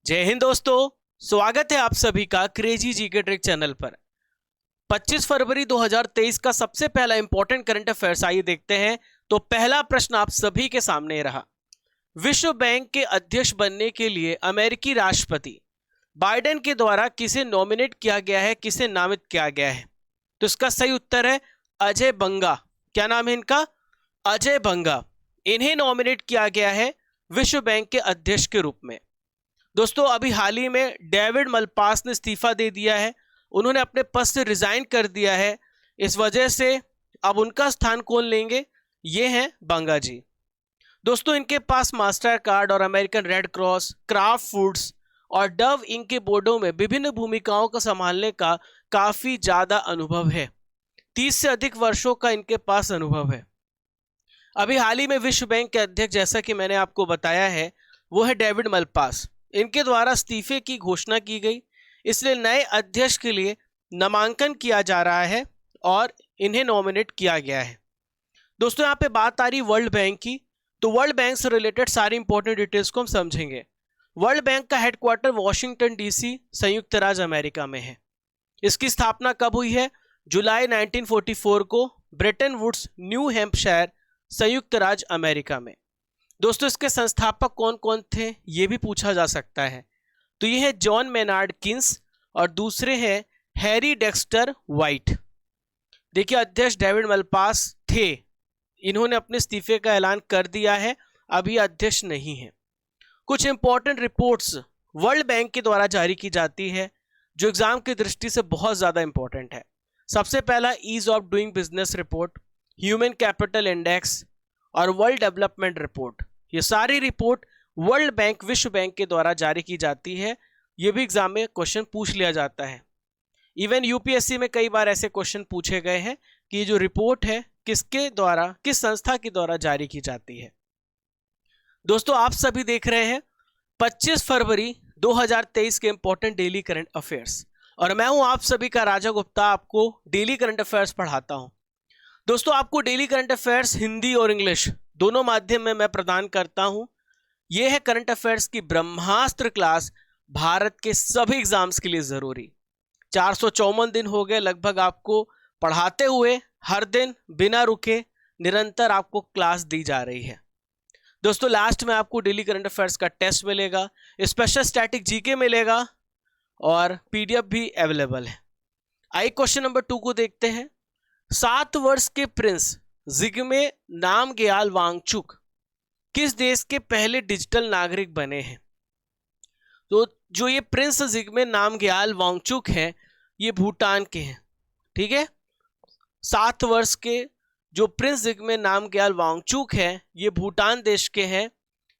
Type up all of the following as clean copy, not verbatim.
जय हिंद दोस्तों, स्वागत है आप सभी का क्रेजी जीके ट्रिक चैनल पर। 25 फरवरी 2023 का सबसे पहला इंपॉर्टेंट करंट अफेयर्स आइए देखते हैं। तो पहला प्रश्न आप सभी के सामने रहा, विश्व बैंक के अध्यक्ष बनने के लिए अमेरिकी राष्ट्रपति बाइडेन के द्वारा किसे नॉमिनेट किया गया है, किसे नामित किया गया है? तो इसका सही उत्तर है अजय बंगा। क्या नाम है इनका? अजय बंगा। इन्हें नॉमिनेट किया गया है विश्व बैंक के अध्यक्ष के रूप में। दोस्तों, अभी हाल ही में डेविड मलपास ने इस्तीफा दे दिया है, उन्होंने अपने पद से रिजाइन कर दिया है। इस वजह से अब उनका स्थान कौन लेंगे? ये हैं बंगा जी। दोस्तों, इनके पास मास्टर कार्ड और American red cross, craft foods और डव इंक के बोर्डों में विभिन्न भूमिकाओं को संभालने का काफी ज्यादा अनुभव है। 30 से अधिक वर्षों का इनके पास अनुभव है। अभी हाल ही में विश्व बैंक के अध्यक्ष, जैसा कि मैंने आपको बताया है, वो है डेविड मलपास। इनके द्वारा इस्तीफे की घोषणा की गई, इसलिए नए अध्यक्ष के लिए नामांकन किया जा रहा है और इन्हें नॉमिनेट किया गया है। दोस्तों, यहाँ पे बात आ रही वर्ल्ड बैंक की, तो वर्ल्ड बैंक से रिलेटेड सारी इंपॉर्टेंट डिटेल्स को हम समझेंगे। वर्ल्ड बैंक का हेडक्वार्टर वॉशिंगटन डीसी, संयुक्त राज्य अमेरिका में है। इसकी स्थापना कब हुई है? जुलाई 1944 को ब्रेटन वुड्स, न्यू हैम्पशायर, संयुक्त राज्य अमेरिका में। दोस्तों, इसके संस्थापक कौन कौन थे ये भी पूछा जा सकता है। तो ये है जॉन मेनार्ड किन्स और दूसरे हैं हैरी डेक्स्टर वाइट। देखिए, अध्यक्ष डेविड मलपास थे, इन्होंने अपने इस्तीफे का ऐलान कर दिया है, अभी अध्यक्ष नहीं है। कुछ इंपॉर्टेंट रिपोर्ट्स वर्ल्ड बैंक के द्वारा जारी की जाती है जो एग्जाम की दृष्टि से बहुत ज्यादा इंपॉर्टेंट है। सबसे पहला ease of doing business report, human capital index और वर्ल्ड डेवलपमेंट रिपोर्ट। ये सारी रिपोर्ट वर्ल्ड बैंक, विश्व बैंक के द्वारा जारी की जाती है। ये भी एग्जाम में क्वेश्चन पूछ लिया जाता है। इवन यूपीएससी में कई बार ऐसे क्वेश्चन पूछे गए हैं कि ये जो रिपोर्ट है किसके द्वारा, किस संस्था के द्वारा जारी की जाती है। दोस्तों, आप सभी देख रहे हैं 25 फरवरी 2023 के इंपॉर्टेंट डेली करंट अफेयर्स, और मैं हूं आप सभी का राजा गुप्ता, आपको डेली करंट अफेयर्स पढ़ाता हूं। दोस्तों, आपको डेली करंट अफेयर्स हिंदी और इंग्लिश दोनों माध्यम में मैं प्रदान करता हूं। यह है करंट अफेयर्स की ब्रह्मास्त्र क्लास, भारत के सभी एग्जाम्स के लिए जरूरी। 454 दिन हो गए लगभग आपको पढ़ाते हुए, हर दिन बिना रुके निरंतर आपको क्लास दी जा रही है। दोस्तों, लास्ट में आपको डेली करंट अफेयर्स का टेस्ट मिलेगा, स्पेशल स्टैटिक जीके मिलेगा और पीडीएफ भी अवेलेबल है। आइए क्वेश्चन नंबर 2 को देखते हैं। 7 वर्ष के प्रिंस जिग्मे नामग्याल वांगचुक किस देश के पहले डिजिटल नागरिक बने हैं? तो जो ये प्रिंस जिग्मे नामग्याल वांगचुक हैं, ये भूटान के हैं। ठीक है, 7 वर्ष के जो प्रिंस जिग्मे नामग्याल वांगचुक हैं, ये भूटान देश के हैं।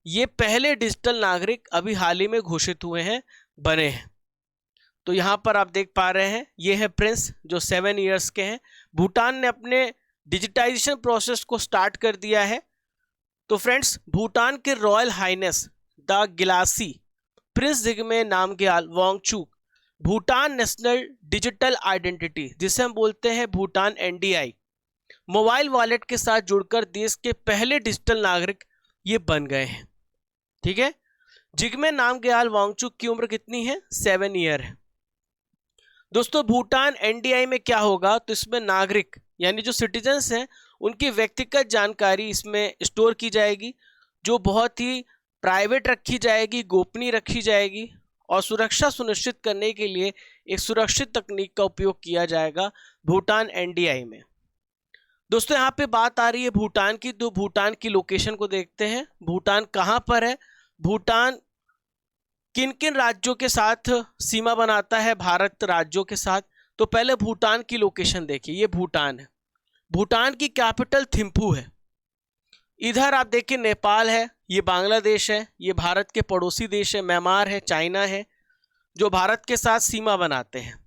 ये पहले डिजिटल नागरिक अभी हाल ही में घोषित हुए हैं, बने हैं। तो यहां पर आप देख पा रहे हैं, ये है प्रिंस जो 7 इयर्स के हैं। भूटान ने अपने डिजिटाइजेशन प्रोसेस को स्टार्ट कर दिया है। तो फ्रेंड्स, भूटान के royal highness the Gyalsey prince Jigme Namgyel Wangchuck Bhutan national digital identity, जिसे हम बोलते हैं भूटान एनडीआई, मोबाइल वॉलेट के साथ जुड़कर देश के पहले डिजिटल नागरिक ये बन गए हैं। ठीक है, जिग्मे नामग्याल वांगचुक की उम्र कितनी है? 7 ईयर है। दोस्तों, भूटान एनडीआई में क्या होगा? तो इसमें नागरिक यानी जो सिटीजन्स हैं उनकी व्यक्तिगत जानकारी इसमें स्टोर की जाएगी, जो बहुत ही प्राइवेट रखी जाएगी, गोपनीय रखी जाएगी, और सुरक्षा सुनिश्चित करने के लिए एक सुरक्षित तकनीक का उपयोग किया जाएगा भूटान एनडीआई में। दोस्तों, यहाँ पे बात आ रही है भूटान की, तो भूटान की लोकेशन को देखते हैं। भूटान कहाँ पर है? भूटान किन किन राज्यों के साथ सीमा बनाता है? भारत राज्यों के साथ। तो पहले भूटान की लोकेशन देखिए, ये भूटान है। भूटान की कैपिटल थिम्पू है। इधर आप देखिए नेपाल है, ये बांग्लादेश है, ये भारत के पड़ोसी देश है, म्यांमार है, चाइना है, जो भारत के साथ सीमा बनाते हैं।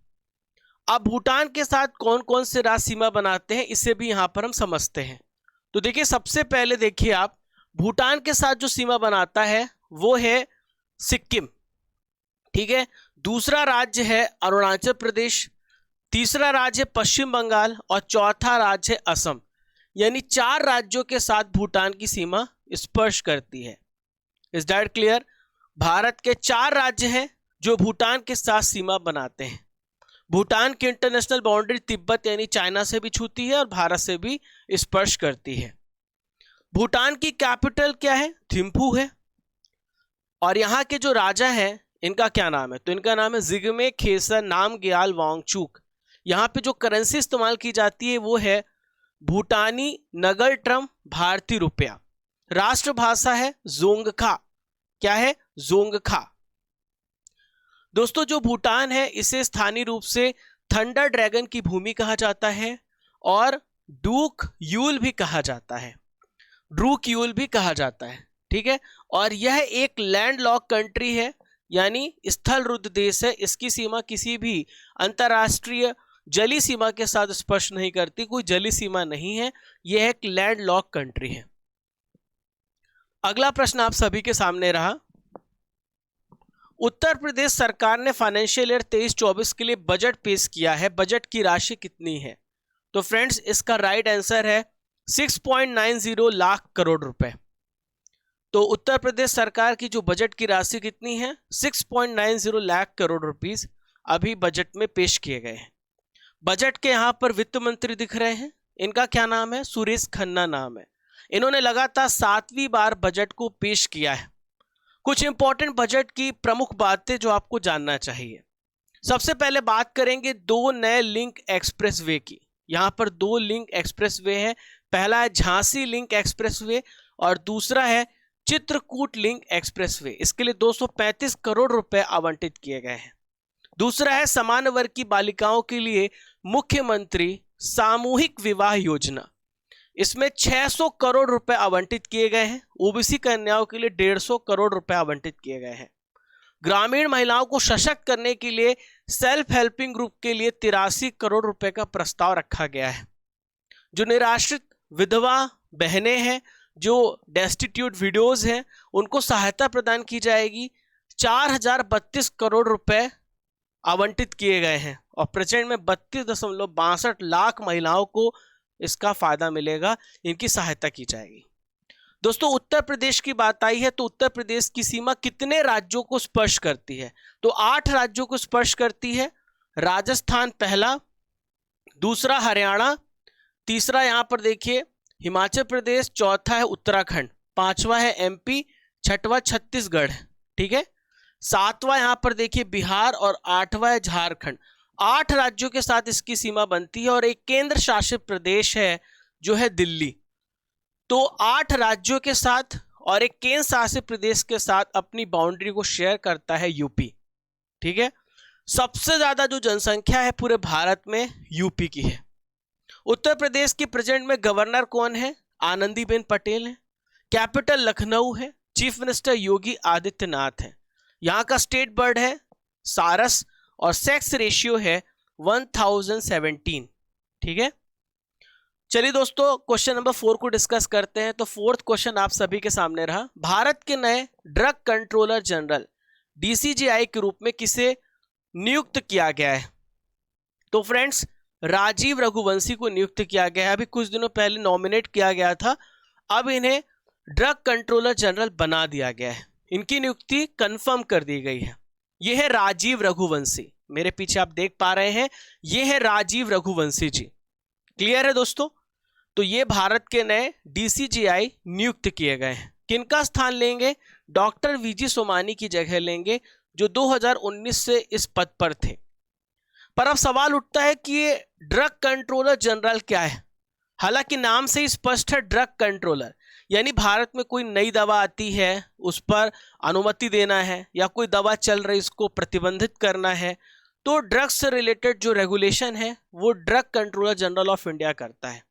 अब भूटान के साथ कौन कौन से राज्य सीमा बनाते हैं, इसे भी यहां पर हम समझते हैं। तो देखिए, सबसे पहले देखिए आप, भूटान के साथ जो सीमा बनाता है वो है सिक्किम। ठीक है, दूसरा राज्य है अरुणाचल प्रदेश, तीसरा राज्य है पश्चिम बंगाल और चौथा राज्य है असम। यानी 4 राज्यों के साथ भूटान की सीमा स्पर्श करती है। Is that clear? भारत के 4 राज्य हैं जो भूटान के साथ सीमा बनाते हैं। भूटान की इंटरनेशनल बाउंड्री तिब्बत यानी चाइना से भी छूती है और भारत से भी स्पर्श करती है। भूटान की कैपिटल क्या है? थिम्पू है। और यहाँ के जो राजा हैं इनका क्या नाम है? तो इनका नाम है जिग्मे खेसर नामग्याल वांगचुक। यहाँ पे जो करेंसी इस्तेमाल की जाती है वो है भूटानी नगर ट्रम, भारतीय रुपया। राष्ट्रभाषा है जोंगखा। क्या है? जोंगखा। दोस्तों जो भूटान है इसे स्थानीय रूप से थंडर ड्रैगन की भूमि कहा जाता है और डूक यूल भी कहा जाता है। ड्रूक यूल भी कहा जाता है, ठीक है। और यह एक लैंडलॉक कंट्री है, यानी स्थल रुद्ध देश है। इसकी सीमा किसी भी अंतरराष्ट्रीय जली सीमा के साथ स्पर्श नहीं करती, कोई जली सीमा नहीं है, यह एक लैंडलॉक कंट्री है। अगला प्रश्न आप सभी के सामने रहा। उत्तर प्रदेश सरकार ने फाइनेंशियल ईयर 23-24 के लिए बजट पेश किया है, बजट की राशि कितनी है? तो फ्रेंड्स इसका राइट आंसर है 6.90 लाख करोड़ रुपए। तो उत्तर प्रदेश सरकार की जो बजट की राशि कितनी है? 6.90 लाख करोड़ रुपीस अभी बजट में पेश किए गए हैं। बजट के यहां पर वित्त मंत्री दिख रहे हैं, इनका क्या नाम है? सुरेश खन्ना नाम है। इन्होंने लगातार 7वीं बार बजट को पेश किया है। कुछ इंपॉर्टेंट बजट की प्रमुख बातें जो आपको जानना चाहिए। सबसे पहले बात करेंगे 2 नए लिंक एक्सप्रेसवे की। यहां पर 2 लिंक एक्सप्रेसवे हैं। पहला है झांसी लिंक एक्सप्रेसवे और दूसरा है चित्रकूट लिंक एक्सप्रेसवे। इसके लिए 235 करोड़ रुपए आवंटित किए गए हैं। दूसरा है समान वर्ग की बालिकाओं के लिए मुख्यमंत्री सामूहिक विवाह योजना। इसमें 600 करोड़ रुपए आवंटित किए गए हैं। ओबीसी कन्याओं के लिए 150 करोड़ रुपए आवंटित किए गए हैं। ग्रामीण महिलाओं को सशक्त करने के लिए सेल्फ हेल्पिंग ग्रुप के लिए 83 करोड़ रुपए का प्रस्ताव रखा गया है। जो निराश्रित विधवा बहनें हैं, जो डेस्टिट्यूट विडोज हैं, उनको सहायता प्रदान की जाएगी। 4032 करोड़ रुपए आवंटित किए गए हैं और प्रेजेंट में 32.62 लाख महिलाओं को इसका फायदा मिलेगा, इनकी सहायता की जाएगी। दोस्तों उत्तर प्रदेश की बात आई है तो उत्तर प्रदेश की सीमा कितने राज्यों को स्पर्श करती है? तो 8 राज्यों को स्पर्श करती है। राजस्थान पहला, दूसरा हरियाणा, तीसरा यहां पर देखिए हिमाचल प्रदेश, चौथा है उत्तराखंड, पांचवा है एमपी, छठवां छत्तीसगढ़, ठीक है, सातवां यहां पर देखिए बिहार और 8वां है झारखंड। 8 राज्यों के साथ इसकी सीमा बनती है और एक केंद्र शासित प्रदेश है जो है दिल्ली। तो 8 राज्यों के साथ और एक केंद्र शासित प्रदेश के साथ अपनी बाउंड्री को शेयर करता है यूपी, ठीक है। सबसे ज्यादा जो जनसंख्या है पूरे भारत में यूपी की है। उत्तर प्रदेश के प्रेजेंट में गवर्नर कौन है? आनंदीबेन पटेल है। कैपिटल लखनऊ है। चीफ मिनिस्टर योगी आदित्यनाथ है। यहाँ का स्टेट बर्ड है सारस और सेक्स रेशियो है 1017, ठीक है। चलिए दोस्तों क्वेश्चन नंबर 4 को डिस्कस करते हैं। तो 4th क्वेश्चन आप सभी के सामने रहा। भारत के नए ड्रग कंट्रोलर जनरल डीसीजीआई के रूप में किसे नियुक्त किया गया है? तो फ्रेंड्स राजीव रघुवंशी को नियुक्त किया गया है। अभी कुछ दिनों पहले नॉमिनेट किया गया था, अब इन्हें ड्रग कंट्रोलर जनरल बना दिया गया है। इनकी नियुक्ति कंफर्म कर दी गई है। यह है राजीव रघुवंशी, मेरे पीछे आप देख पा रहे हैं, यह है राजीव रघुवंशी जी। क्लियर है दोस्तों? तो ये भारत के नए डीसीजीआई नियुक्त किए गए हैं। किनका स्थान लेंगे? डॉक्टर वीजी सोमानी की जगह लेंगे, जो 2019 से इस पद पर थे। पर अब सवाल उठता है कि ये ड्रग कंट्रोलर जनरल क्या है? हालांकि नाम से ही स्पष्ट है ड्रग कंट्रोलर, यानी भारत में कोई नई दवा आती है उस पर अनुमति देना है या कोई दवा चल रही इसको प्रतिबंधित करना है, तो ड्रग्स से रिलेटेड जो रेगुलेशन है वो drug controller general of India करता है।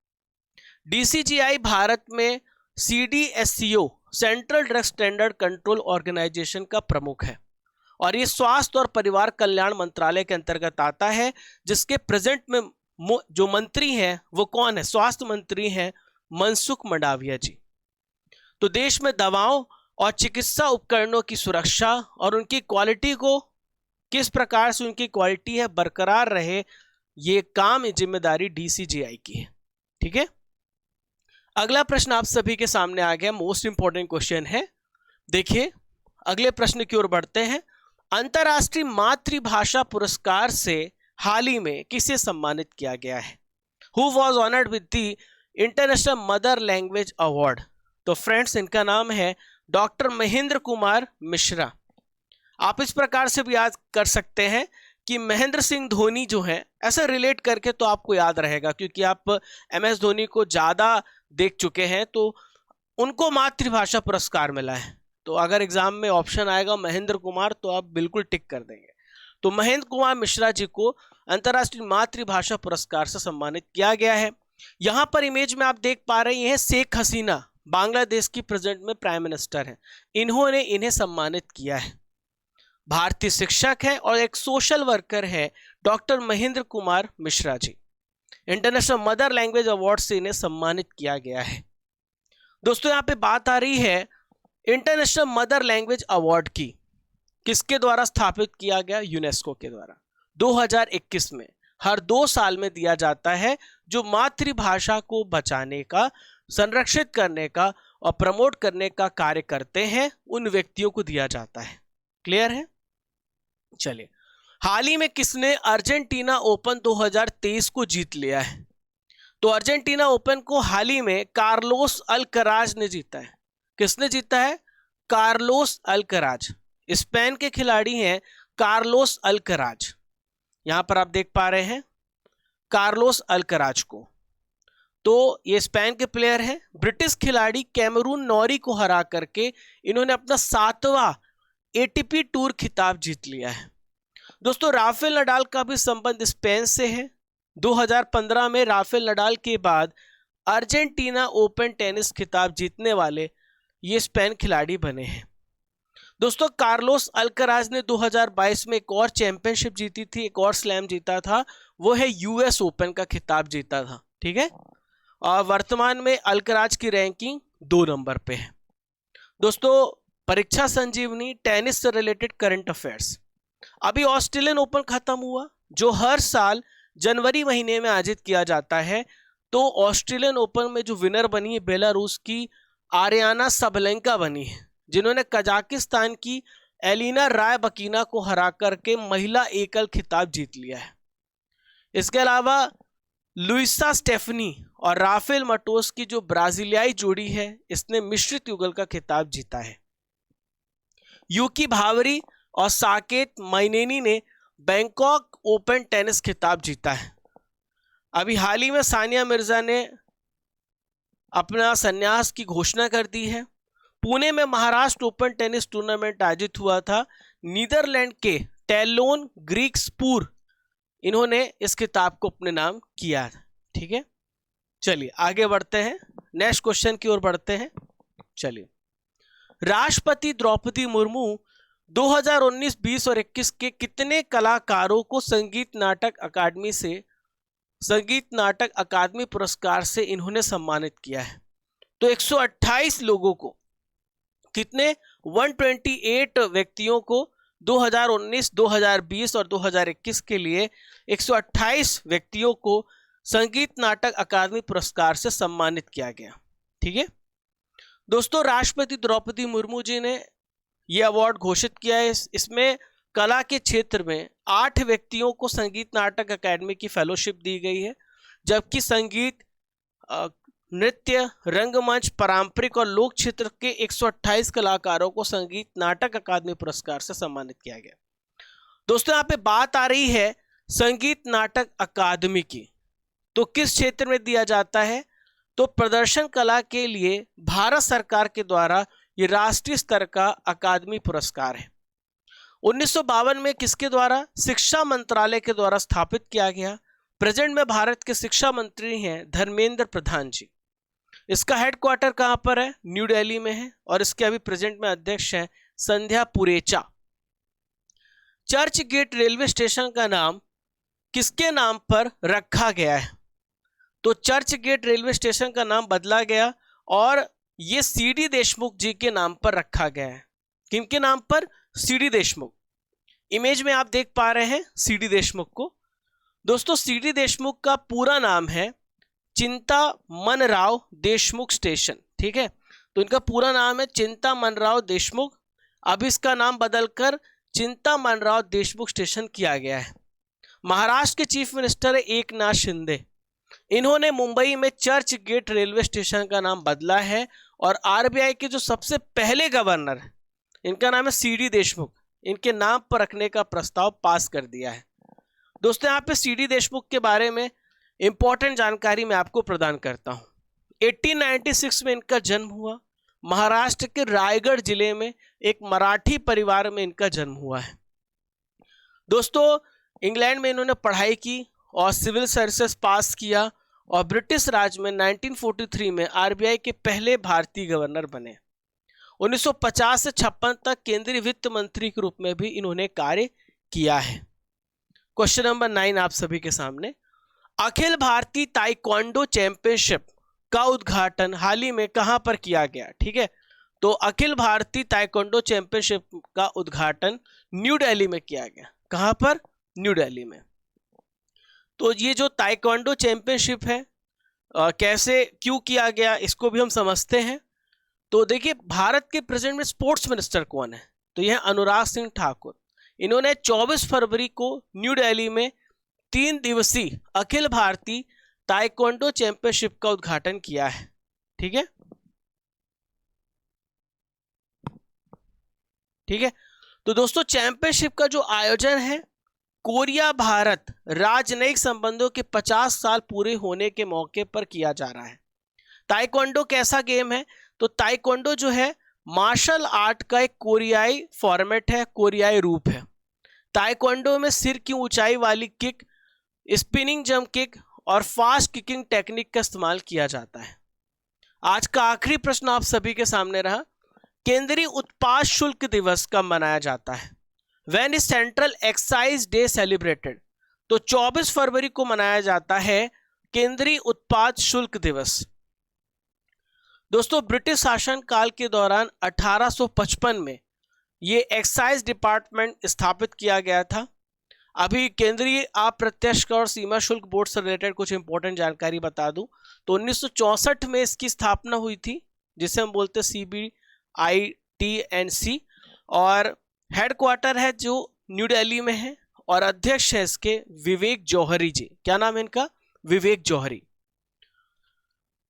डीसीजीआई भारत में CDSCO central drug standard control organisation का प्रमुख है और ये स्वास्थ्य और परिवार कल्याण मंत्रालय के अंतर्गत आता है, जिसके प्रेजेंट में जो मंत्री हैं वो कौन है? स्वास्थ्य मंत्री हैं मनसुख मंडाविया जी। तो देश में दवाओं और चिकित्सा उपकरणों की सुरक्षा और उनकी क्वालिटी को किस प्रकार से उनकी क्वालिटी है बरकरार रहे, ये काम जिम्मेदारी डीसीजीआई की है, ठीक है। अगला प्रश्न आप सभी के सामने आ गया, मोस्ट इंपॉर्टेंट क्वेश्चन है। देखिए अगले प्रश्न की ओर बढ़ते हैं। अंतर्राष्ट्रीय मातृभाषा पुरस्कार से हाल ही में किसे सम्मानित किया गया है? Who was honoured with the international mother language award? तो फ्रेंड्स, इनका नाम है डॉक्टर महेंद्र कुमार मिश्रा। आप इस प्रकार से भी याद कर सकते हैं कि महेंद्र सिंह धोनी जो है, ऐसा रिलेट करके तो आपको याद रहेगा क्योंकि आप MS धोनी को ज्यादा देख चुके हैं, तो उनको मातृभाषा पुरस्कार मिला है। तो अगर एग्जाम में ऑप्शन आएगा महेंद्र कुमार तो आप बिल्कुल टिक कर देंगे। तो महेंद्र कुमार मिश्रा जी को अंतर्राष्ट्रीय मातृभाषा पुरस्कार से सम्मानित किया गया है। यहां पर इमेज में आप देख पा रहे हैं शेख हसीना, बांग्लादेश की प्रेजेंट में प्राइम मिनिस्टर है, इन्होंने इन्हें सम्मानित किया है। भारतीय शिक्षक है और एक सोशल वर्कर है doctor Mahendra Kumar Mishra ji. International mother language award से इन्हें सम्मानित किया गया है। दोस्तों, यहाँ पे बात आ रही है इंटरनेशनल मदर लैंग्वेज अवार्ड की, किसके द्वारा स्थापित किया गया? यूनेस्को के द्वारा 2021 में। हर 2 साल में दिया जाता है, जो मातृभाषा को बचाने का, संरक्षित करने का और प्रमोट करने का कार्य करते हैं, उन व्यक्तियों को दिया जाता है। क्लियर है? चलिए, हाल ही में किसने अर्जेंटीना ओपन 2023 को जीत लिया है? तो अर्जेंटीना ओपन को हाल ही में कार्लोस अल्कराज ने जीता है। किसने जीता है? Carlos Alcaraz. स्पेन के खिलाड़ी हैं कार्लोस अल्कराज। यहां पर आप देख पा रहे हैं कार्लोस अल्कराज को। तो ये स्पेन के प्लेयर हैं। ब्रिटिश खिलाड़ी कैमरून नॉरी को हरा करके इन्होंने अपना 7वां ATP टूर खिताब जीत लिया है। दोस्तों, राफेल नडाल का भी संबंध स्पेन से है। 2015 में राफेल नडाल के बाद अर्जेंटीना ओपन टेनिस खिताब जीतने वाले ये स्पेन खिलाड़ी बने हैं। दोस्तों, कार्लोस अल्कराज ने 2022 में एक और चैंपियनशिप जीती थी, एक और स्लैम जीता था, वो है US ओपन का खिताब जीता था। ठीक है, और वर्तमान में अल्कराज की रैंकिंग 2 नंबर पे है। दोस्तों, परीक्षा संजीवनी टेनिस से रिलेटेड करंट अफेयर्स। अभी ऑस्ट्रेलियन ओपन खत्म हुआ, जो हर साल जनवरी महीने में आयोजित किया जाता है। तो ऑस्ट्रेलियन ओपन में जो विनर बनी है बेलारूस की आर्याना सबलेंका बनी है, जिन्होंने कजाकिस्तान की एलिना रायबकीना को हरा करके महिला एकल खिताब जीत लिया है। इसके अलावा लुइसा स्टेफनी और राफेल मटोस की जो ब्राजीलियाई जोड़ी है, इसने मिश्रित युगल का खिताब जीता है। यूकी भावरी और साकेत माइनेनी ने बैंकॉक ओपन टेनिस खिताब जीता है। अभी हाल ही में सानिया मिर्जा ने अपना संन्यास की घोषणा कर दी है। पुणे में महाराष्ट्र ओपन टेनिस टूर्नामेंट आयोजित हुआ था। नीदरलैंड के टेलोन ग्रीक्सपूर, इन्होंने इस खिताब को अपने नाम किया था। ठीक है, चलिए आगे बढ़ते हैं, नेक्स्ट क्वेश्चन की ओर बढ़ते हैं। चलिए, राष्ट्रपति द्रौपदी मुर्मू 2019, 20 और 21 के कितने कलाकारों को संगीत नाटक अकादमी पुरस्कार से इन्होंने सम्मानित किया है? तो 128 लोगों को, कितने? 128 व्यक्तियों को 2019, 2020 और 2021 के लिए 128 व्यक्तियों को संगीत नाटक अकादमी पुरस्कार से सम्मानित किया गया। ठीक है दोस्तों, राष्ट्रपति द्रौपदी मुर्मू जी ने यह अवार्ड घोषित किया है। इसमें कला के क्षेत्र में 8 व्यक्तियों को संगीत नाटक अकादमी की फेलोशिप दी गई है, जबकि संगीत, नृत्य, रंगमंच, पारंपरिक और लोक क्षेत्र के 128 कलाकारों को संगीत नाटक अकादमी पुरस्कार से सम्मानित किया गया। दोस्तों, यहाँ पे बात आ रही है संगीत नाटक अकादमी की, तो किस क्षेत्र में दिया जाता है? तो प्रदर्शन कला के लिए भारत सरकार के द्वारा ये राष्ट्रीय स्तर का अकादमी पुरस्कार है। 1952 में किसके द्वारा? शिक्षा मंत्रालय के द्वारा स्थापित किया गया। प्रेजेंट में भारत के शिक्षा मंत्री हैं धर्मेंद्र प्रधान जी। इसका हेडक्वार्टर कहां पर है? न्यू दिल्ली में है, और इसके अभी प्रेजेंट में अध्यक्ष हैं Sandhya Purecha. Churchgate railway station का नाम किसके नाम पर रखा गया है? तो चर्च गेट रेलवे स्टेशन का नाम बदला गया और ये CD देशमुख जी के नाम पर रखा गया है। किनके नाम पर? CD देशमुख। इमेज में आप देख पा रहे हैं CD देशमुख को। दोस्तों, CD देशमुख का पूरा नाम है चिंतामनराव देशमुख स्टेशन। ठीक है, तो इनका पूरा नाम है चिंतामनराव देशमुख अब इसका नाम बदलकर चिंतामणराव देशमुख स्टेशन किया गया है। महाराष्ट्र के चीफ मिनिस्टर है एकनाथ शिंदे, इन्होंने मुंबई में चर्च गेट रेलवे स्टेशन का नाम बदला है। और आरबीआई के जो सबसे पहले गवर्नर है, इनका नाम है सीडी देशमुख, इनके नाम पर रखने का प्रस्ताव पास कर दिया है। दोस्तों यहाँ पे सीडी देशमुख के बारे में इंपॉर्टेंट जानकारी मैं आपको प्रदान करता हूँ। 1896 में इनका जन्म हुआ। महाराष्ट्र के रायगढ़ जिले में एक मराठी परिवार में इनका जन्म हुआ है। दोस्तों इंग्लैंड में इन्होंने पढ़ाई की और सिविल सर्विसेज पास किया और ब्रिटिश राज में 1943 में आरबीआई के पहले भारतीय गवर्नर बने। 1950 से 56 तक केंद्रीय वित्त मंत्री के रूप में भी इन्होंने कार्य किया है। क्वेश्चन नंबर 9 आप सभी के सामने, अखिल भारतीय ताइक्वांडो चैंपियनशिप का उद्घाटन हाल ही में कहां पर किया गया? ठीक है, तो अखिल भारतीय ताइक्वांडो चैंपियनशिप का उद्घाटन न्यू दिल्ली में किया गया। कहां पर? न्यू दिल्ली में। तो ये जो ताइक्वांडो चैंपियनशिप है कैसे क्यों किया गया इसको भी हम समझते हैं। तो देखिए भारत के प्रेजेंट में स्पोर्ट्स मिनिस्टर कौन है? तो यह अनुराग सिंह ठाकुर। इन्होंने 24 फरवरी को न्यू दिल्ली में 3 दिवसीय अखिल भारतीय ताइक्वांडो चैंपियनशिप का उद्घाटन किया है। ठीक है, ठीक है। तो दोस्तों चैंपियनशिप का जो आयोजन है कोरिया भारत राजनयिक संबंधों के 50 साल पूरे होने के मौके पर किया जा रहा है। ताइक्वांडो कैसा गेम है? तो ताइक्वांडो जो है मार्शल आर्ट का एक कोरियाई फॉर्मेट है, कोरियाई रूप है। ताइक्वांडो में सिर की ऊंचाई वाली किक, स्पिनिंग जंप किक और फास्ट किकिंग टेक्निक का इस्तेमाल किया जाता है। आज का आखिरी प्रश्न आप सभी के सामने रहा, केंद्रीय उत्पाद शुल्क दिवस कब मनाया जाता है? When is central excise day celebrated? तो 24 फरवरी को मनाया जाता है केंद्रीय उत्पाद शुल्क दिवस। दोस्तों ब्रिटिश शासन काल के दौरान 1855 में ये एक्साइज डिपार्टमेंट स्थापित किया गया था। अभी केंद्रीय अप्रत्यक्ष कर और सीमा शुल्क बोर्ड से रिलेटेड कुछ इंपॉर्टेंट जानकारी बता दूं तो 1964 में इसकी स्थापना हुई थी, जिसे हम बोलते CBITNC, और हेडक्वार्टर है जो न्यू दिल्ली में है और अध्यक्ष है इसके विवेक जौहरी जी। क्या नाम है इनका? विवेक जौहरी।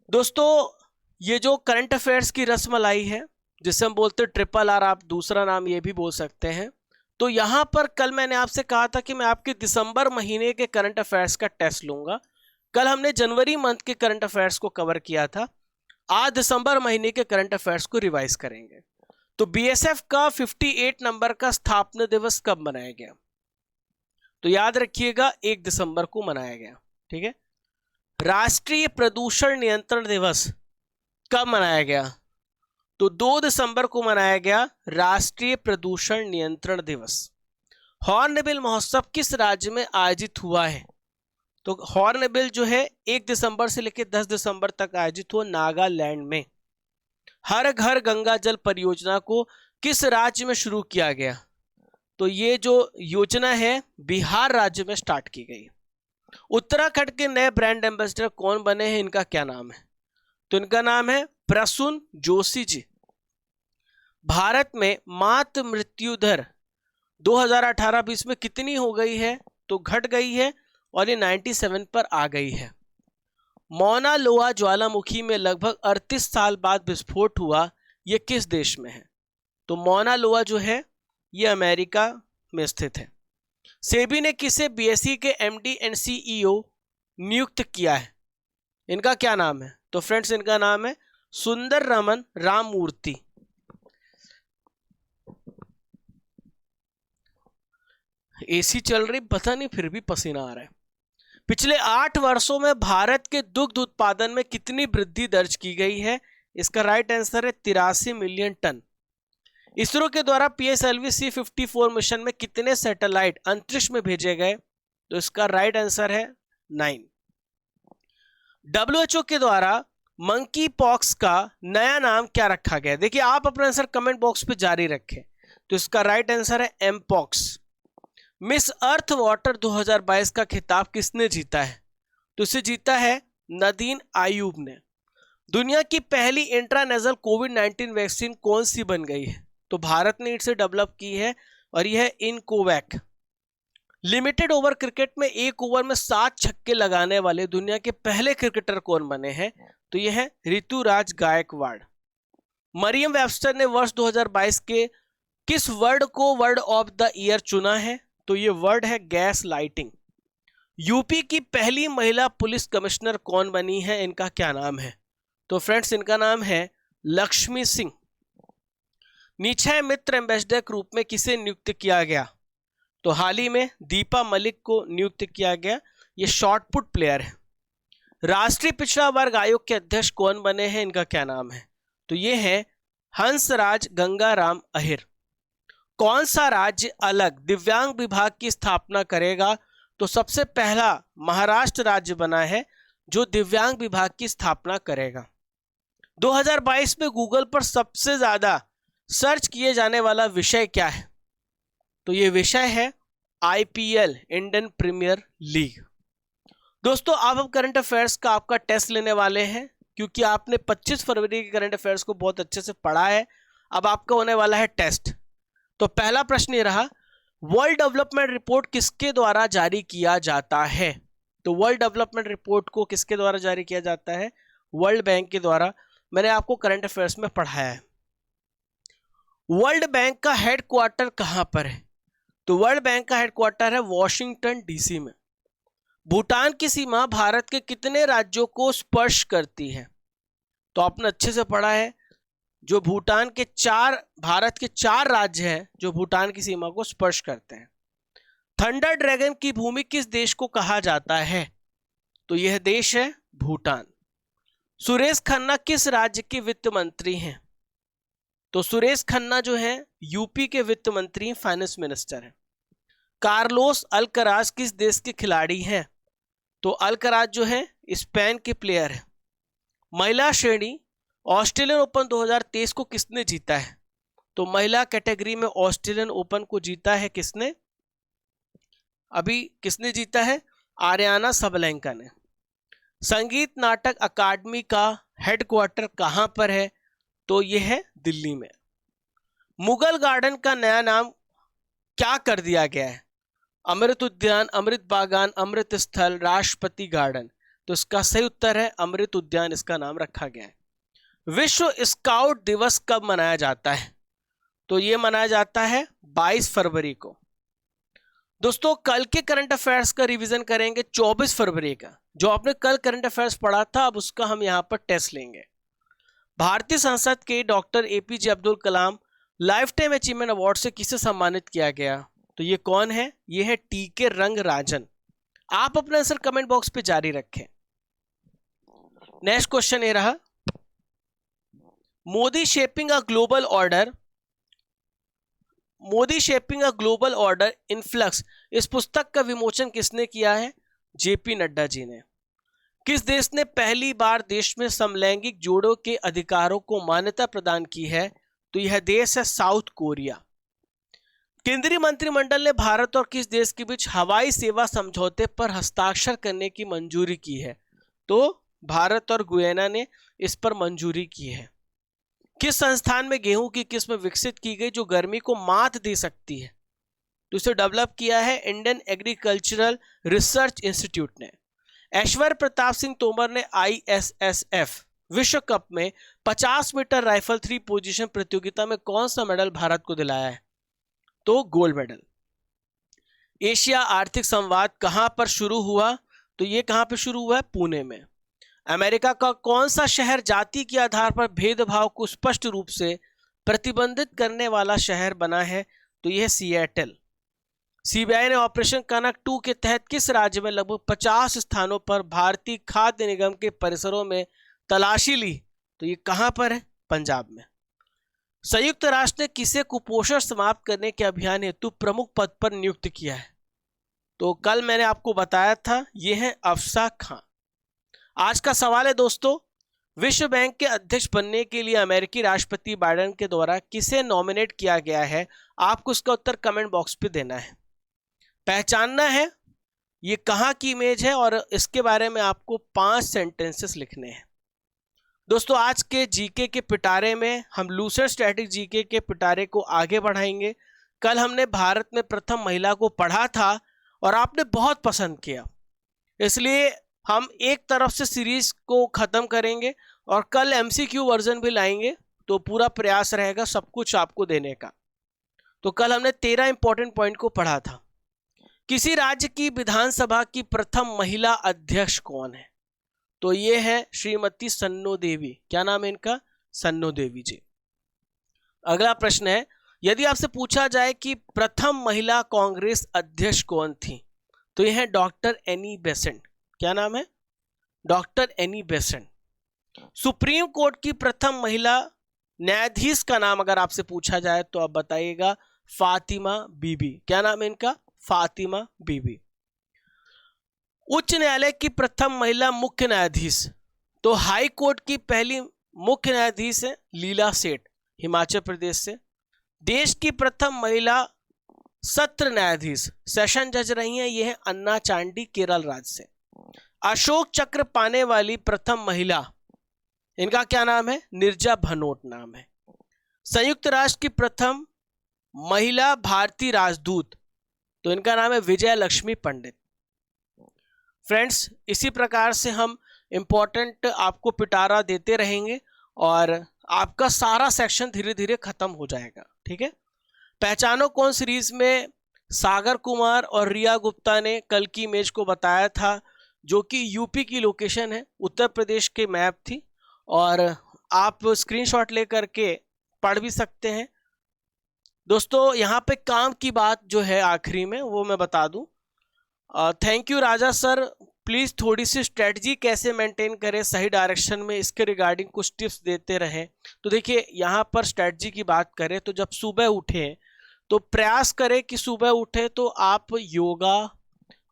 दोस्तों ये जो करंट अफेयर्स की रसमलाई है जिसे हम बोलते हैं RRR, आप दूसरा नाम ये भी बोल सकते हैं। तो यहां पर कल मैंने आपसे कहा था कि मैं आपके दिसंबर महीने के करंट अफेयर्स का टेस्ट लूंगा। कल हमने जनवरी मंथ के करंट अफेयर्स को कवर किया था, आज दिसंबर महीने के करंट अफेयर्स को रिवाइज करेंगे। तो बीएसएफ का 58 नंबर का स्थापना दिवस कब मनाया गया? तो याद रखिएगा 1 दिसंबर को मनाया गया। ठीक है। राष्ट्रीय प्रदूषण नियंत्रण दिवस कब मनाया गया? तो 2 दिसंबर को मनाया गया राष्ट्रीय प्रदूषण नियंत्रण दिवस। हॉर्नबिल महोत्सव किस राज्य में आयोजित हुआ है? तो हॉर्नबिल जो है 1 दिसंबर से लेकर 10 दिसंबर तक आयोजित हुआ नागालैंड में। हर घर गंगा जल परियोजना को किस राज्य में शुरू किया गया? तो ये जो योजना है बिहार राज्य में स्टार्ट की गई। उत्तराखंड के नए ब्रांड एम्बेसडर कौन बने हैं? इनका क्या नाम है? तो इनका नाम है प्रसून जोशी जी। भारत में मातृ मृत्यु दर 2018-20 में कितनी हो गई है? तो घट गई है और ये 97 पर आ गई है। मौना लोआ ज्वालामुखी में लगभग 38 साल बाद विस्फोट हुआ, ये किस देश में है? तो मौना लोआ जो है ये अमेरिका में स्थित है। सेबी ने किसे बीएसई के एमडी एंड सीईओ नियुक्त किया है? इनका क्या नाम है? तो फ्रेंड्स इनका नाम है सुंदर रमन राममूर्ति। एसी चल रही पता नहीं फिर भी पसीना आ रहा है। पिछले 8 वर्षों में भारत के दुग्ध उत्पादन में कितनी वृद्धि दर्ज की गई है? इसका राइट आंसर है 83 मिलियन टन। इसरो के द्वारा PSLV C-54 मिशन में कितने सैटेलाइट अंतरिक्ष में भेजे गए? तो इसका राइट आंसर है 9। WHO के द्वारा मंकी पॉक्स का नया नाम क्या रखा गया? देखिए आप अपना आंसर कमेंट बॉक्स पे जारी रखें। तो इसका राइट आंसर है एमपॉक्स। मिस अर्थ वाटर 2022 का खिताब किसने जीता है? तो इसे जीता है नदीन आयूब ने। दुनिया की पहली इंट्रानेजल कोविड-19 वैक्सीन कौन सी बन गई है? तो भारत ने इसे डेवलप की है और यह है इनकोवैक। लिमिटेड ओवर क्रिकेट में एक ओवर में 7 छक्के लगाने वाले दुनिया के पहले क्रिकेटर कौन बने हैं? तो यह है ऋतुराज गायकवाड़। मरियम वेबस्टर ने वर्ष 2022 के किस वर्ड को वर्ड ऑफ द ईयर चुना है? तो यह वर्ड है गैस लाइटिंग। यूपी की पहली महिला पुलिस कमिश्नर कौन बनी है? इनका क्या नाम है? तो फ्रेंड्स इनका नाम है लक्ष्मी सिंह। निक्षय मित्र एम्बेसडर के रूप में किसे नियुक्त किया गया? तो हाल ही में दीपा मलिक को नियुक्त किया गया। ये शॉटपुट प्लेयर है। राष्ट्रीय पिछड़ा वर्ग आयोग के अध्यक्ष कौन बने हैं? इनका क्या नाम है? तो ये है हंसराज गंगाराम अहिर। कौन सा राज्य अलग दिव्यांग विभाग की स्थापना करेगा? तो सबसे पहला महाराष्ट्र राज्य बना है जो दिव्यांग विभाग की स्थापना करेगा। 2022 में गूगल पर सबसे ज्यादा सर्च किए जाने वाला विषय क्या है? तो ये विषय है आईपीएल, इंडियन प्रीमियर लीग। दोस्तों अब करंट अफेयर्स का आपका टेस्ट लेने वाले हैं, क्योंकि आपने 25 फरवरी के करंट अफेयर्स को बहुत अच्छे से पढ़ा है। अब आपका होने वाला है टेस्ट। तो पहला प्रश्न ये रहा, वर्ल्ड डेवलपमेंट रिपोर्ट किसके द्वारा जारी किया जाता है? तो वर्ल्ड डेवलपमेंट रिपोर्ट को किसके द्वारा जारी किया जाता है? वर्ल्ड बैंक के द्वारा। मैंने आपको करंट अफेयर्स में पढ़ाया है। वर्ल्ड बैंक का हेडक्वार्टर कहां पर है? तो वर्ल्ड बैंक का हेडक्वार्टर है वॉशिंगटन डीसी में। भूटान की सीमा भारत के कितने राज्यों को स्पर्श करती है? तो आपने अच्छे से पढ़ा है, जो भूटान के भारत के 4 राज्य हैं जो भूटान की सीमा को स्पर्श करते हैं। थंडर ड्रैगन की भूमि किस देश को कहा जाता है? तो यह देश है भूटान। सुरेश खन्ना किस राज्य के वित्त मंत्री हैं? तो सुरेश खन्ना जो है यूपी के वित्त मंत्री, फाइनेंस मिनिस्टर हैं। कार्लोस अल्कराज किस देश के खिलाड़ी हैं? तो अल्कराज जो है स्पेन के प्लेयर है। महिला श्रेणी ऑस्ट्रेलियन ओपन 2023 को किसने जीता है? तो महिला कैटेगरी में ऑस्ट्रेलियन ओपन को जीता है किसने? अभी किसने जीता है? आर्याना सबलेंका ने। संगीत नाटक अकादमी का हेडक्वार्टर कहां पर है? तो यह है दिल्ली में। मुगल गार्डन का नया नाम क्या कर दिया गया है? अमृत उद्यान, अमृत बागान, अमृत स्थल, राष्ट्रपति गार्डन। तो इसका सही उत्तर है अमृत उद्यान, इसका नाम रखा गया है। विश्व स्काउट दिवस कब मनाया जाता है? तो यह मनाया जाता है 22 फरवरी को। दोस्तों कल के करंट अफेयर्स का रिवीजन करेंगे 24 फरवरी का। जो आपने कल करंट अफेयर्स पढ़ा था अब उसका हम यहां पर टेस्ट लेंगे। भारतीय संसद के doctor APJ Abdul Kalam life time achievement award से किसे सम्मानित किया गया? तो ये कौन है? ये है टीके रंगराजन। आप अपना आंसर कमेंट बॉक्स पे जारी रखें। नेक्स्ट क्वेश्चन ये रहा, Modi shaping a global order, Modi shaping a global order in flux, इस पुस्तक का विमोचन किसने किया है? जेपी नड्डा जी ने। किस देश ने पहली बार देश में समलैंगिक जोड़ों के अधिकारों को मान्यता प्रदान की है? तो यह देश है साउथ कोरिया। केंद्रीय मंत्रिमंडल ने भारत और किस देश के बीच हवाई सेवा समझौते पर हस्ताक्षर करने की मंजूरी की है? तो भारत और गुयाना ने इस पर मंजूरी की है। किस संस्थान में गेहूं की किस्म विकसित की गई जो गर्मी को मात दे सकती है? तो इसे डेवलप किया है इंडियन एग्रीकल्चरल रिसर्च इंस्टीट्यूट ने। ऐश्वर्य प्रताप सिंह तोमर ने ISSF विश्व कप में 50 मीटर राइफल 3 पोजीशन प्रतियोगिता में कौन सा मेडल भारत को दिलाया है? तो गोल्ड मेडल। एशिया आर्थिक संवाद कहां पर शुरू हुआ? तो ये कहां पर शुरू हुआ है? पुणे में। अमेरिका का कौन सा शहर जाति के आधार पर भेदभाव को स्पष्ट रूप से प्रतिबंधित करने वाला शहर बना है? तो यह सिएटल। सीबीआई ने ऑपरेशन कनक 2 के तहत किस राज्य में लगभग 50 स्थानों पर भारतीय खाद्य निगम के परिसरों में तलाशी ली? तो ये कहां पर है? पंजाब में। संयुक्त राष्ट्र ने किसे कुपोषण समाप्त करने के अभियान हेतु प्रमुख पद पर नियुक्त किया है? तो कल मैंने आपको बताया था, यह है अफसा खान। आज का सवाल है दोस्तों, विश्व बैंक के अध्यक्ष बनने के लिए अमेरिकी राष्ट्रपति बाइडेन के द्वारा किसे नॉमिनेट किया गया है? आपको इसका उत्तर कमेंट बॉक्स पे देना है। पहचानना है ये कहां की इमेज है और इसके बारे में आपको 5 सेंटेंसेस लिखने हैं। दोस्तों आज के जीके के पिटारे में हम लूसेंट स्टैटिक जीके के पिटारे को आगे बढ़ाएंगे। कल हमने भारत में प्रथम महिला को पढ़ा था और आपने बहुत पसंद किया, इसलिए हम एक तरफ से सीरीज को खत्म करेंगे और कल एमसीक्यू वर्जन भी लाएंगे, तो पूरा प्रयास रहेगा सब कुछ आपको देने का। तो कल हमने 13 इंपॉर्टेंट पॉइंट को पढ़ा था। किसी राज्य की विधानसभा की प्रथम महिला अध्यक्ष कौन है? तो ये है श्रीमती सन्नो देवी। क्या नाम है इनका? सन्नो देवी जी। अगला प्रश्न है, यदि आपसे पूछा जाए कि प्रथम महिला कांग्रेस अध्यक्ष कौन थी, तो यह है डॉक्टर एनी बेसेंट। क्या नाम है? Doctor Annie Besant. Supreme court की प्रथम महिला न्यायाधीश का नाम अगर आपसे पूछा जाए तो आप बताइएगा फातिमा बीबी। क्या नाम है इनका? फातिमा बीबी। उच्च न्यायालय की प्रथम महिला मुख्य न्यायाधीश, तो हाई कोर्ट की पहली मुख्य न्यायाधीश है लीला सेठ, हिमाचल प्रदेश से। देश की प्रथम महिला सत्र न्यायाधीश सेशन जज रही हैं, यह है अन्ना चांडी, केरल राज्य से। अशोक चक्र पाने वाली प्रथम महिला, इनका क्या नाम है? निर्जा भनोट नाम है। संयुक्त राष्ट्र की प्रथम महिला भारतीय राजदूत, तो इनका नाम है विजय लक्ष्मी पंडित। फ्रेंड्स, इसी प्रकार से हम इंपॉर्टेंट आपको पिटारा देते रहेंगे और आपका सारा सेक्शन धीरे धीरे खत्म हो जाएगा। ठीक है। पहचानो कौन सीरीज में सागर कुमार और रिया गुप्ता ने कल की इमेज को बताया था, जो कि यूपी की लोकेशन है, उत्तर प्रदेश के मैप थी, और आप स्क्रीनशॉट लेकर के पढ़ भी सकते हैं। दोस्तों यहाँ पे काम की बात जो है आखिरी में वो मैं बता दूं। Thank you Raja sir, please थोड़ी सी स्ट्रेटजी कैसे मेंटेन करें सही डायरेक्शन में, इसके रिगार्डिंग कुछ टिप्स देते रहें। तो देखिए यहाँ पर स्ट्रेटजी की बात करें तो जब सुबह उठें तो प्रयास करें कि सुबह उठे तो आप योगा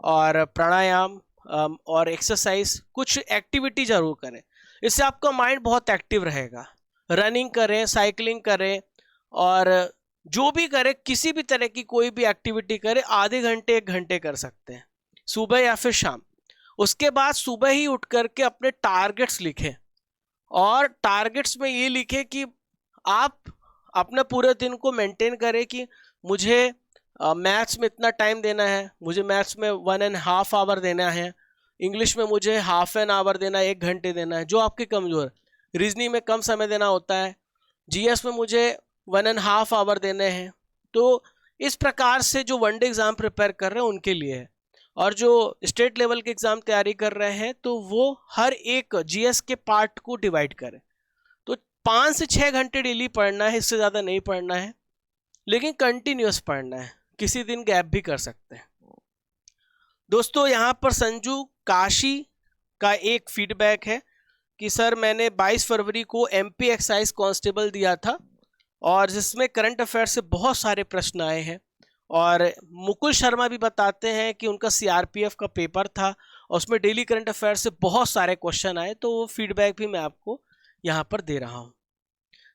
और प्राणायाम और एक्सरसाइज, कुछ एक्टिविटी जरूर करें, इससे आपका माइंड बहुत एक्टिव रहेगा। रनिंग करें, साइकिलिंग करें, और जो भी करें, किसी भी तरह की कोई भी एक्टिविटी करें, आधे घंटे 1 घंटे कर सकते हैं, सुबह या फिर शाम। उसके बाद सुबह ही उठ करके अपने टारगेट्स लिखें, और टारगेट्स में ये लिखें कि आप अपने पूरे दिन को मेंटेन करें कि मुझे मैथ्स में इतना टाइम देना है, मुझे मैथ्स में 1.5 आवर देना है, इंग्लिश में मुझे हाफ एन आवर देना है, 1 घंटे देना है, जो आपके कमज़ोर। रीजनिंग में कम समय देना होता है, जीएस में मुझे 1.5 आवर देने हैं। तो इस प्रकार से जो वनडे एग्ज़ाम प्रिपेयर कर रहे हैं उनके लिए है, और जो स्टेट लेवल के एग्ज़ाम तैयारी कर रहे हैं तो वो हर एक जीएस के पार्ट को डिवाइड करें। तो 5 से 6 घंटे डेली पढ़ना है, इससे ज़्यादा नहीं पढ़ना है, लेकिन कंटिन्यूस पढ़ना है, किसी दिन गैप भी कर सकते हैं। दोस्तों यहाँ पर संजू काशी का एक फीडबैक है कि सर मैंने 22 फरवरी को एमपी एक्साइज कांस्टेबल दिया था, और जिसमें करंट अफेयर से बहुत सारे प्रश्न आए हैं, और मुकुल शर्मा भी बताते हैं कि उनका सीआरपीएफ का पेपर था और उसमें डेली करंट अफेयर से बहुत सारे क्वेश्चन आए, तो वो फीडबैक भी मैं आपको यहाँ पर दे रहा हूँ।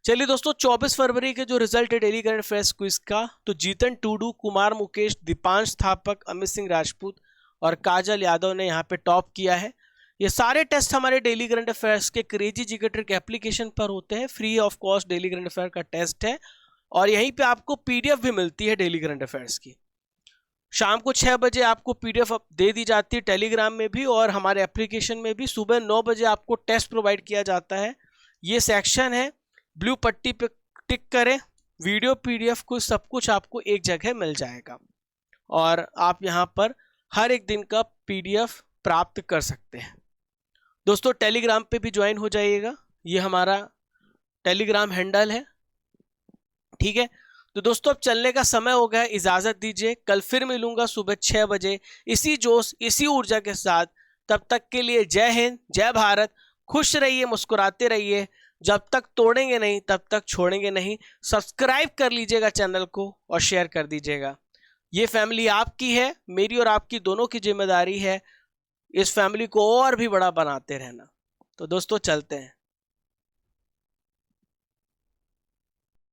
चलिए दोस्तों, 24 फरवरी के जो रिजल्ट है डेली करंट अफेयर्स क्विज का, तो जीतन टूडू, कुमार मुकेश, दीपांश थापक, अमित सिंह राजपूत और काजल यादव ने यहाँ पे टॉप किया है। ये सारे टेस्ट हमारे डेली करंट अफेयर्स के क्रेजी जीके ट्रिक एप्लीकेशन पर होते हैं, free of cost daily current affair का टेस्ट है, और यहीं पे आपको पीडीएफ भी मिलती है डेली करंट अफेयर्स की। शाम को 6 बजे आपको पीडीएफ दे दी जाती है टेलीग्राम में भी, और हमारे एप्लीकेशन में भी सुबह 9 बजे आपको टेस्ट प्रोवाइड किया जाता है। ये सेक्शन है, ब्लू पट्टी पे टिक करें, वीडियो पीडीएफ को सब कुछ आपको एक जगह मिल जाएगा, और आप यहाँ पर हर एक दिन का पीडीएफ प्राप्त कर सकते हैं। दोस्तों टेलीग्राम पे भी ज्वाइन हो जाइएगा, ये हमारा टेलीग्राम हैंडल है। ठीक है, तो दोस्तों अब चलने का समय हो गया, इजाज़त दीजिए। कल फिर मिलूंगा सुबह 6 बजे इसी जोश इसी ऊर्जा के साथ। तब तक के लिए जय हिंद, जय भारत, खुश रहिए, मुस्कुराते रहिए। जब तक तोड़ेंगे नहीं तब तक छोड़ेंगे नहीं। सब्सक्राइब कर लीजिएगा चैनल को और शेयर कर दीजिएगा। ये फैमिली आपकी है, मेरी और आपकी दोनों की जिम्मेदारी है इस फैमिली को और भी बड़ा बनाते रहना। तो दोस्तों चलते हैं।